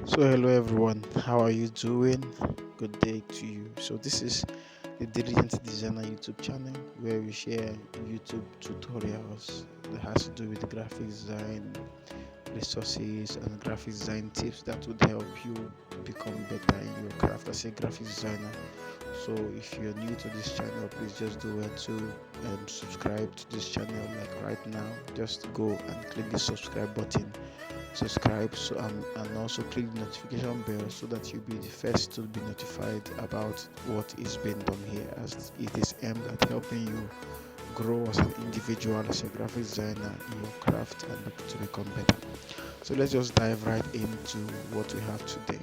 So hello everyone, how are you doing? Good day to you. So this is the Diligent Designer YouTube channel where we share YouTube tutorials that has to do with graphic design, resources and graphic design tips that would help you become better in your craft as a graphic designer. So if you're new to this channel, please just do it to subscribe to this channel like right now. Just go and click the subscribe button, subscribe, and also click the notification bell so that you'll be the first to be notified about what is being done here, as it is aimed at helping you grow as an individual, as a graphic designer in your craft, and to become better. So let's just dive right into what we have today.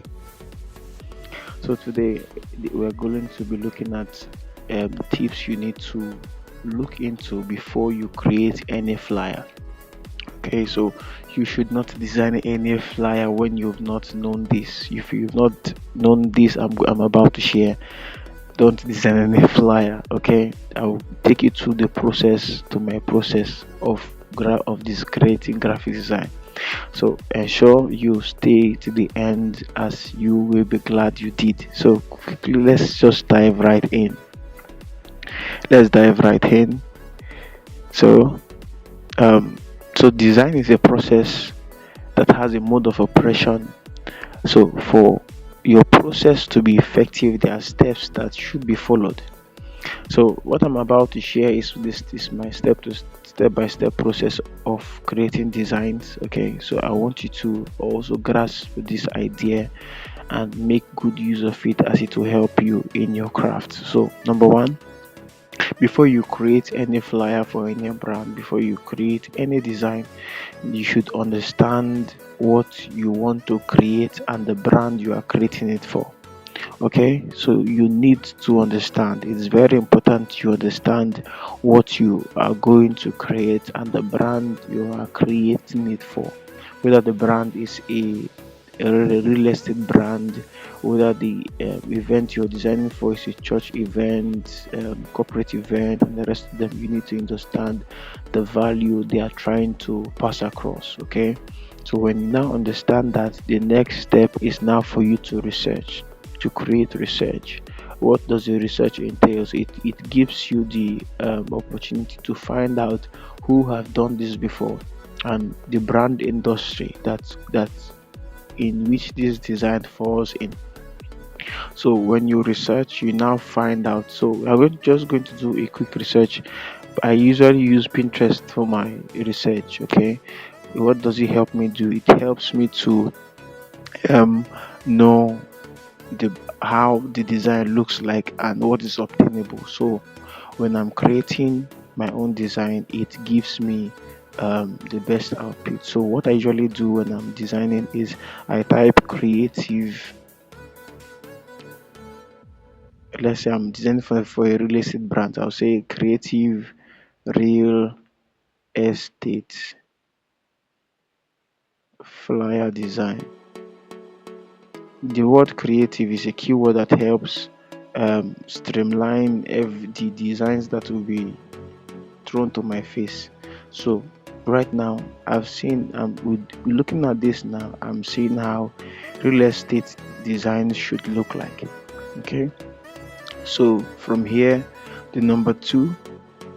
So today we're going to be looking at tips you need to look into before you create any flyer. Okay, so you should not design any flyer when you've not known this. If you've not known this, I'm about to share. Don't design any flyer. Okay, I'll take you to my process of this creating graphic design. So ensure you stay to the end, as you will be glad you did. So quickly, let's just dive right in. Let's dive right in. So um, so design is a process that has a mode of operation. So for your process to be effective, there are steps that should be followed. So what I'm about to share is my step by step process of creating designs. Okay, so I want you to also grasp this idea and make good use of it, as it will help you in your craft. So number one, before you create any flyer for any brand, before you create any design, you should understand what you want to create and the brand you are creating it for. Okay, so you need to understand, it's very important you understand what you are going to create and the brand you are creating it for, whether the brand is a real estate brand, whether the event you're designing for is a church event, corporate event, and the rest of them. You need to understand the value they are trying to pass across. Okay, so when you now understand that, the next step is now for you to research, to create research. What does the research entails? It gives you the opportunity to find out who have done this before, and the brand industry that in which this design falls in. So when you research, you now find out. So I'm just going to do a quick research. I usually use Pinterest for my research. Okay, what does it help me do? It helps me to um know the how the design looks like and what is obtainable. So when I'm creating my own design, it gives me the best output. So what I usually do when I'm designing is I type creative. Let's say I'm designing for a real estate brand. I'll say creative real estate flyer design. The word creative is a keyword that helps streamline the designs that will be thrown to my face. So right now, I've seen with looking at this now, I'm seeing how real estate design should look like. Okay, so from here, the number two,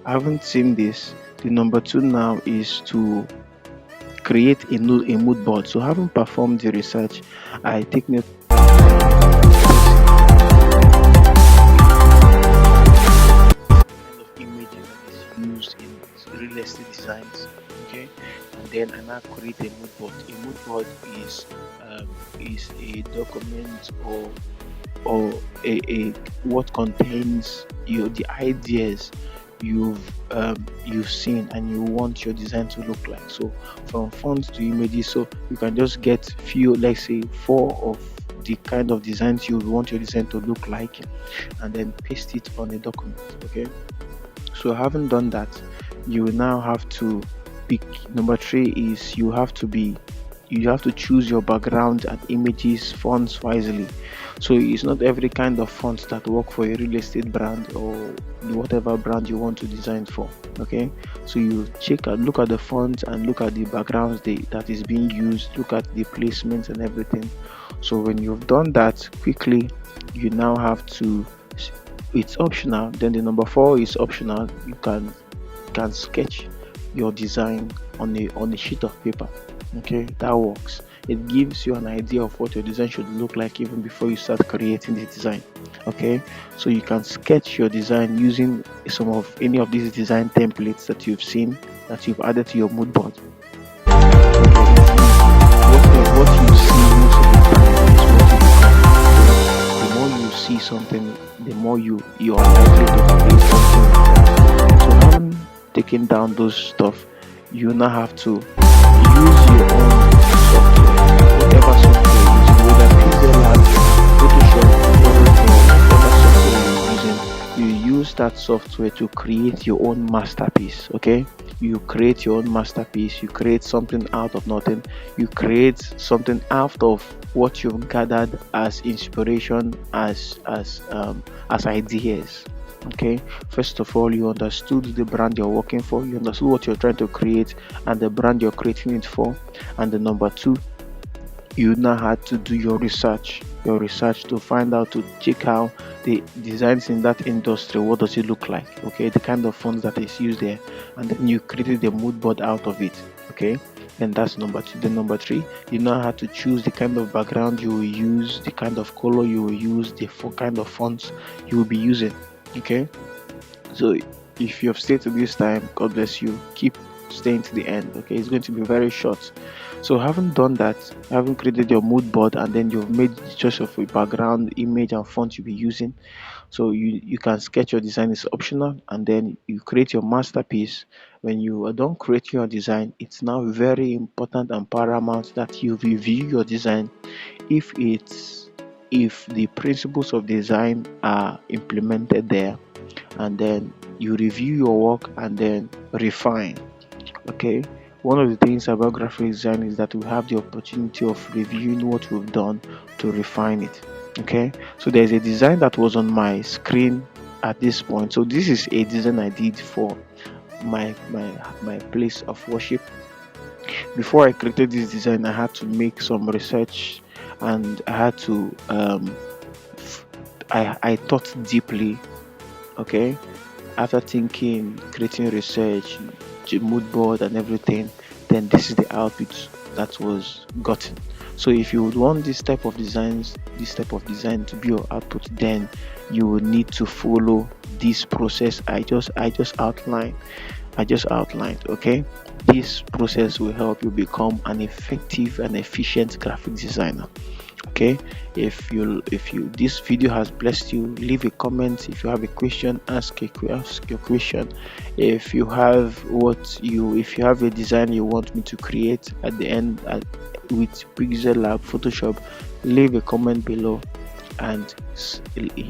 I haven't seen this. The number two now is to create a mood board. So having performed the research, I take note kind of images that is used in real estate designs. Okay, and then I now create a mood board. A mood board is a document, or a what contains the ideas you've seen and you want your design to look like. So from fonts to images, so you can just get few, let's say four of the kind of designs you want your design to look like, and then paste it on a document. Okay, so having done that, you will now have to pick. Number three is you have to choose your background and images fonts wisely. So it's not every kind of font that work for a real estate brand or whatever brand you want to design for. Okay, so you look at the fonts and look at the backgrounds that is being used, look at the placements and everything, So when you've done that quickly, you now have to, it's optional. Then the number 4 is optional. You can sketch your design on a sheet of paper. Okay, that works. It gives you an idea of what your design should look like even before you start creating the design. Okay, so you can sketch your design using some of any of these design templates that you've seen, that you've added to your mood board. Okay, it means what you see most of the time is what you become. So the more you see something, the more you are likely to create something like that. So having taken down those stuff, you now have to use your own software, whatever software you're using, whether Pixel Lab, Photoshop, whatever software you're using, you use that software to create your own masterpiece. Okay, you create your own masterpiece. You create something out of nothing. You create something out of what you've gathered as inspiration, as ideas. Okay, first of all, you understood the brand you're working for, you understood what you're trying to create and the brand you're creating it for. And the number 2, you now had to do your research to find out, to check how the designs in that industry, what does it look like, okay, the kind of fonts that is used there, and then you created the mood board out of it. Okay, then that's number 2. Then number 3, you now had to choose the kind of background you will use, the kind of color you will use, the kind of fonts you will be using. Okay, so if you have stayed to this time, God bless you. Keep staying to the end. Okay, it's going to be very short. So having done that, having created your mood board, and then you've made the choice of a background, image, and font you'll be using. So you can sketch your design, is optional, and then you create your masterpiece. When you are done creating your design, it's now very important and paramount that you review your design if the principles of design are implemented there, and then you review your work and then refine. Okay, one of the things about graphic design is that we have the opportunity of reviewing what we've done to refine it. Okay, so there's a design that was on my screen at this point. So this is a design I did for my place of worship. Before I created this design, I had to make some research, and I had to I thought deeply. Okay, after thinking, creating research, mood board, and everything, then this is the output that was gotten. So if you would want this type of design to be your output, then you will need to follow this process I just outlined. Okay, this process will help you become an effective and efficient graphic designer. Okay, if you this video has blessed you, leave a comment. If you have a question, ask your question. If you have a design you want me to create at the end, with Pixel Lab, Photoshop, leave a comment below, and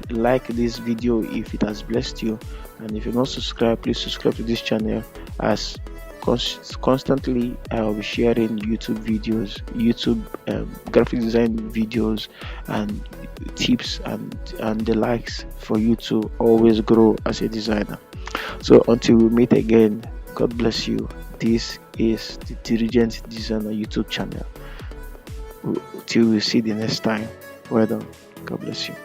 like this video if it has blessed you. And if you're not subscribed, please subscribe to this channel, as constantly I will be sharing YouTube graphic design videos and tips and the likes for you to always grow as a designer. So until we meet again, God bless you. This is the Diligent Designer YouTube channel. Till we see the next time. Well done. God bless you.